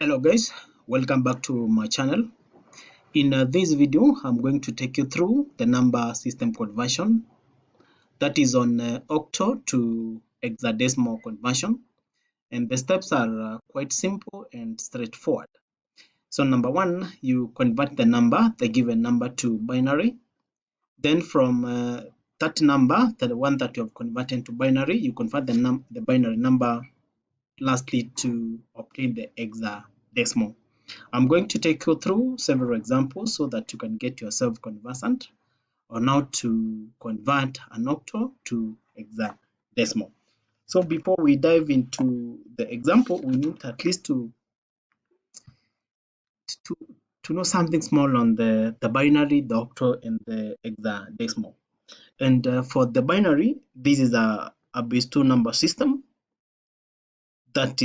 Hello guys, welcome back to my channel. In this video, I'm going to take you through the number system conversion that is on octal to hexadecimal conversion, and the steps are quite simple and straightforward. So number one, you convert the given number to binary. Then from that number, the one that you have converted to binary, you convert the binary number lastly to obtain the hexadecimal. I'm going to take you through several examples so that you can get yourself conversant on how to convert an octal to hexadecimal. So before we dive into the example, we need at least to, to know something small on the binary, the octal, and the hexadecimal. And for the binary, this is a base 2 number system that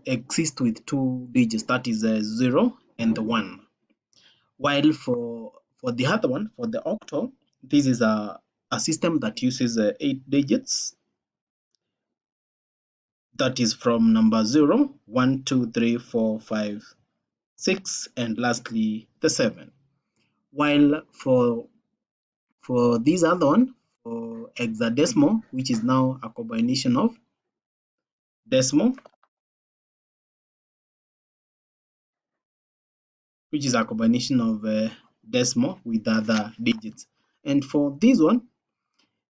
exists with two digits, that is 0 and the 1. While for the other one, for the octal, this is a system that uses 8 digits, that is from number 0, 1, 2, 3, 4, 5, 6, and lastly the 7. While for this other one, for hexadecimal, which is now a combination of decimal, which is a combination of decimal with other digits. And for this one,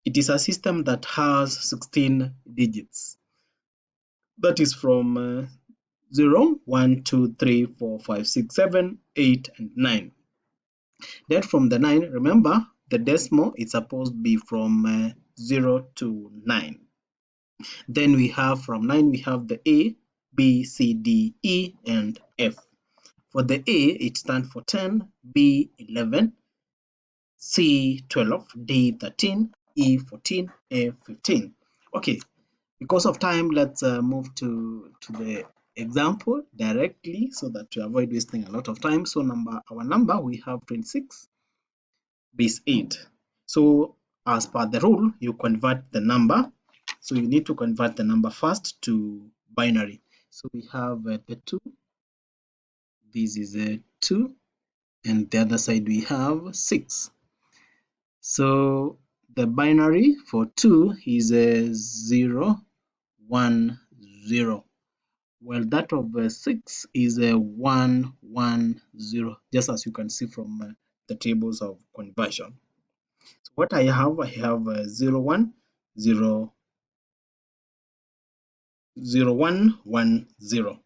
it is a system that has 16 digits. That is from 0, 1, 2, 3, 4, 5, 6, 7, 8, and 9. Then from the 9, remember the decimal is supposed to be from 0 to 9. Then we have from 9, we have the A, B, C, D, E, and F. For the A, it stands for 10, B, 11, C, 12, D, 13, E, 14, F, 15. Okay, because of time, let's move to the example directly so that to avoid wasting a lot of time. So our number, we have 26 base 8. So as per the rule, you convert the number. So you need to convert the number first to binary. So we have the 2. This is a 2. And the other side we have 6. So the binary for 2 is a 0, 1, 0. Well, that of 6 is a 1, 1, 0, just as you can see from the tables of conversion. So what I have 0, 1, 0, 0, 1, 1, 0.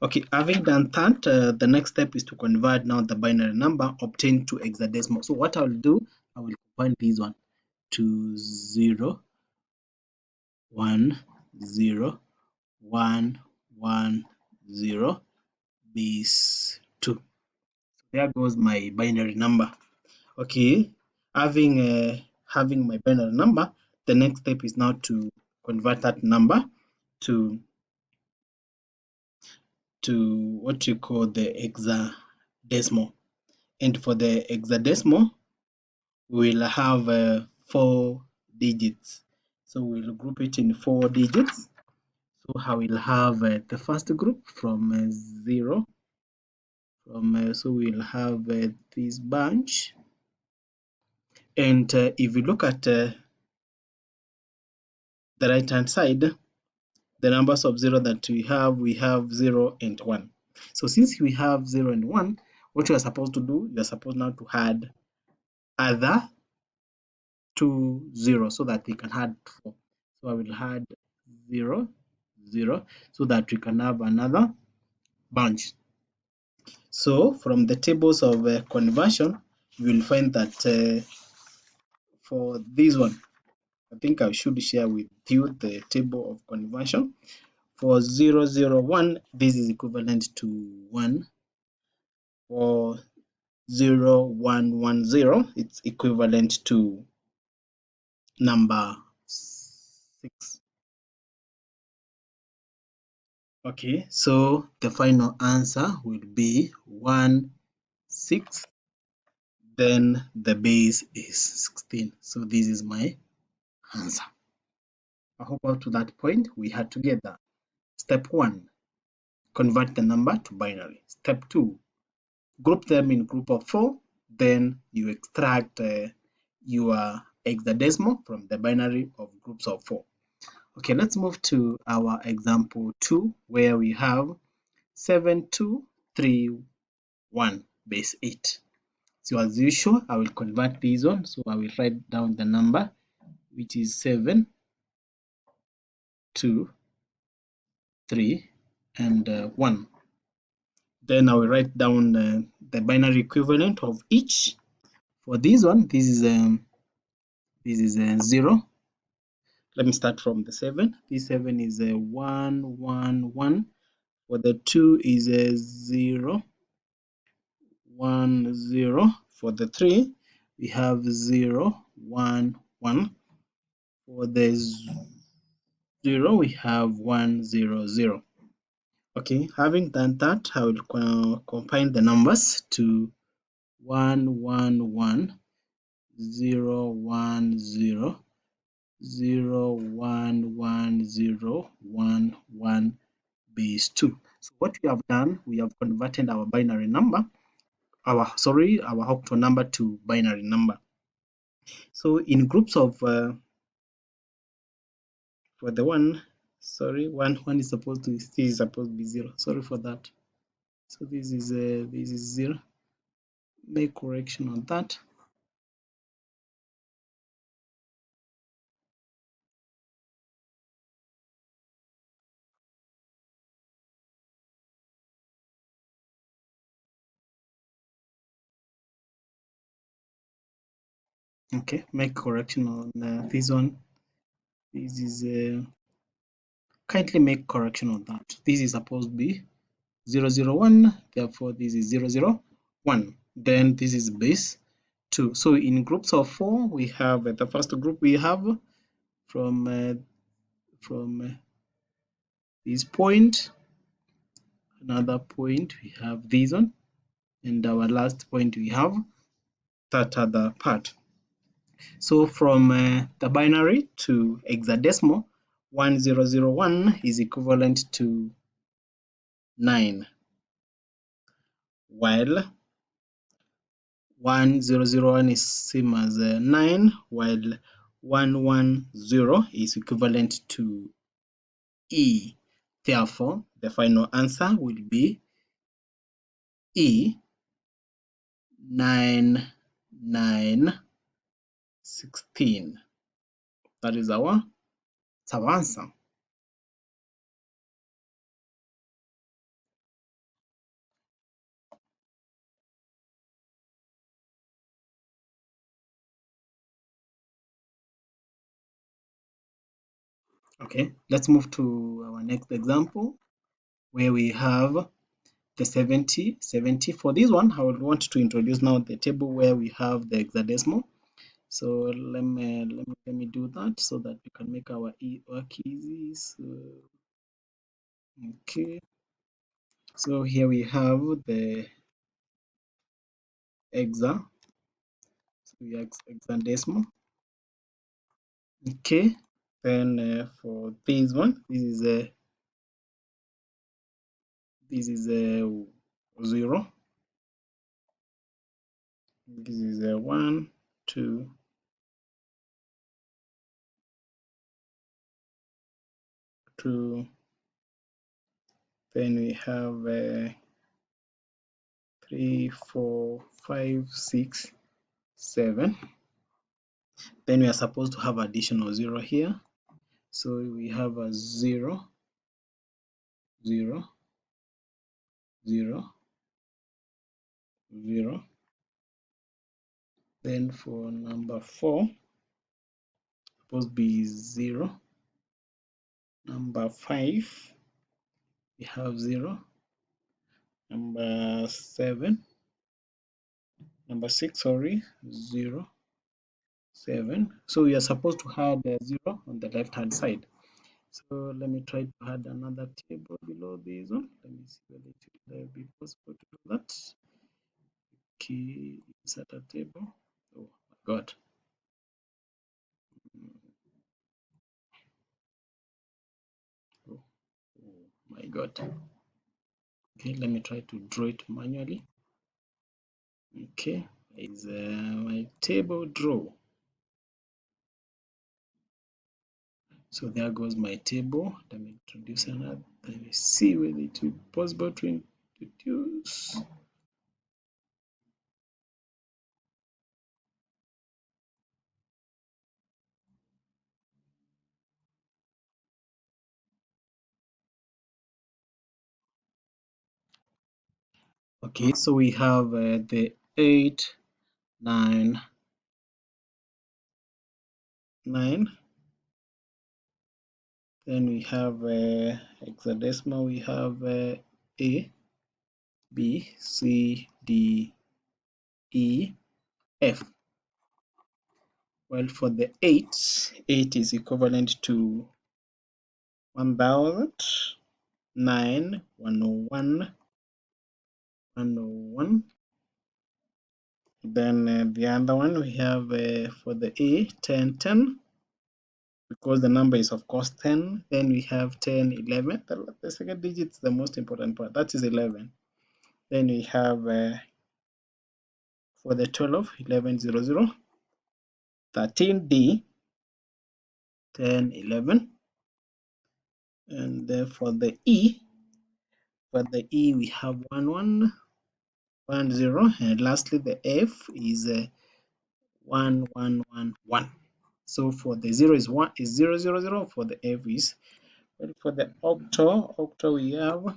Okay, having done that, the next step is to convert now the binary number obtained to hexadecimal. So what I'll do, I will convert this one to 0, 1, 0, 1, 1, 0, base 2. There goes my binary number. Okay, having my binary number, the next step is now to convert that number to what you call the hexadecimal. And for the hexadecimal, we'll have 4 digits. So we'll group it in 4 digits. So I will have the first group from 0. So we'll have this bunch. And if you look at the right hand side, the numbers of 0 that we have 0 and 1. So since we have 0 and 1, what you are supposed to do, you are supposed now to add other 2 zeros so that we can add 4. So I will add 0, 0 so that we can have another bunch. So from the tables of conversion, you will find that for this one, I think I should share with you the table of conversion. For 0, 0, 1, this is equivalent to 1. For 0, 1, 1, 0, it's equivalent to number 6. Okay, so the final answer will be 1, 6. Then the base is 16. So this is my answer. I hope up to that point we had together. Step 1. convert the number to binary. Step 2, group them in group of 4, then you extract your hexadecimal from the binary of groups of 4. Okay, let's move to our example 2, where we have 7231 base 8. So as usual, I will convert these on. So I will write down the number, which is 7, 2, 3, and 1. Then I will write down the binary equivalent of each. For this one, this is 0. Let me start from the 7. This 7 is 1, 1, 1. For the 2 is 0, 1, 0. For the 3, we have 0, 1, 1. For the 0, we have 1, 0, 0. Okay, having done that, I will combine the numbers to 1, 1, 1, 0, 1, 0, 0, 1, 1, 0, 1, 1 base 2. So what we have done, we have converted our binary number, our octal number to binary number. So in groups of for the one is supposed to be 0. Sorry for that. So this is 0. Make correction on that. Okay, make correction on this one. This is kindly make correction on that. This is supposed to be 001, therefore this is 001. Then this is base 2. So in groups of 4, we have the first group we have from this point, another point we have this one, and our last point we have that other part. So from the binary to hexadecimal, 1001 is equivalent to 9, while 1001 is same as 9, while 110 is equivalent to E. Therefore, the final answer will be E 9916. That is our answer. Okay, let's move to our next example, where we have the 70. For this one, I would want to introduce now the table where we have the hexadecimal. So let me do that so that we can make our work easy. So, okay, so here we have the hexadecimal. Okay, then for this one, this is a 0. This is a 1, 2, 2. Then we have 3, 4, 5, 6, 7. Then we are supposed to have additional 0 here. So we have a 0, 0, 0, 0. Then for number 4, supposed to be 0. Number 5, we have 0. Number 6, sorry, 0, 7. So we are supposed to add a 0 on the left hand side. So let me try to add another table below this one. Let me see whether it will be possible to do that. Okay, insert a table. Oh my god. Oh my god. Okay, let me try to draw it manually. Okay, is my table draw. So there goes my table. Let me introduce another. Let me see whether it will be possible to introduce. Okay, so we have the 8, 9, 9. Then we have hexadecimal. We have A, B, C, D, E, F. Well, for the 8 is equivalent to 1000, 9, 101, 101. Then the other one we have for the A, 10, 10, because the number is of course 10. Then we have 10, 11. The second digit is the most important part. That is 11. Then we have for the 12, 1100, 13D, 10, 11. And for the E, we have 1, 1, 1, 0. And lastly, the F is 1, 1, 1, 1. So for the 0 is 1 is 0, 0, 0. For the F is, well, for the octal we have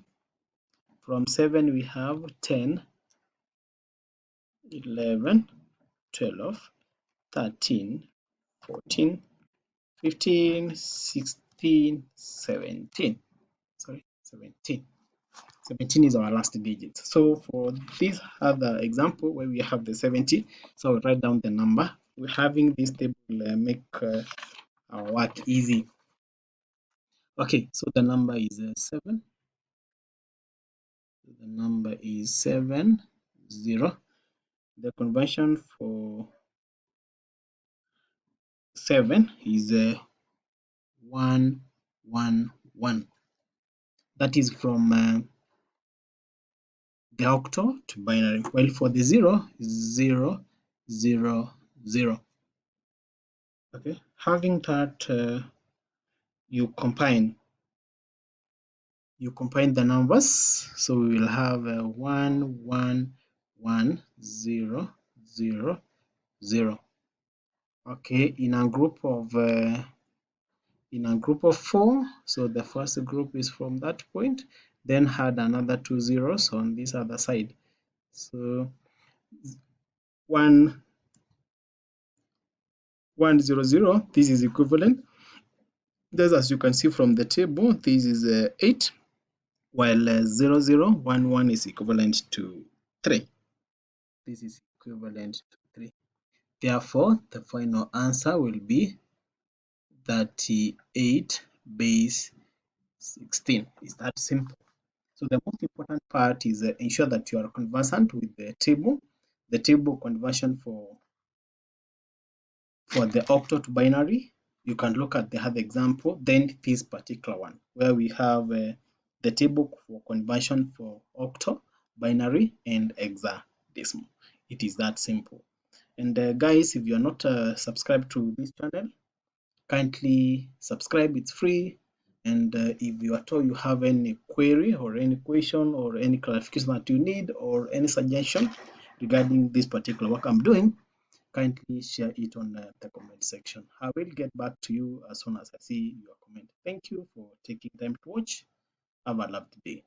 from 7 we have 10, 11, 12, 13, 14, 15, 16, 17. Sorry, 17. 17 is our last digit. So for this other example where we have the 70, so I'll write down the number. We're having this table make our work easy. Okay, so the number is 7. The number is 7, 0. The conversion for 7 is 1, 1, 1. That is from the octal to binary. While for the 0, 0, 0, 0. Okay, having that, you combine the numbers. So we will have 1, 1, 1, 0, 0, 0. Okay, in a group of 4, so the first group is from that point, then add another 2 zeros on this other side. So 1, 1, 0, 0, this is equivalent. This, as you can see from the table, this is 8, while 0, 0, 1, 1 is equivalent to 3. This is equivalent to 3. Therefore, the final answer will be 38 base 16. It's that simple. So the most important part is ensure that you are conversant with the table conversion for the octal to binary. You can look at the other example, then this particular one, where we have the table for conversion for octal, binary, and hexadecimal. It is that simple. And guys, if you are not subscribed to this channel, kindly subscribe. It's free. And if you at all you have any query or any question or any clarification that you need or any suggestion regarding this particular work I'm doing, kindly share it on the comment section. I will get back to you as soon as I see your comment. Thank you for taking time to watch. Have a lovely day.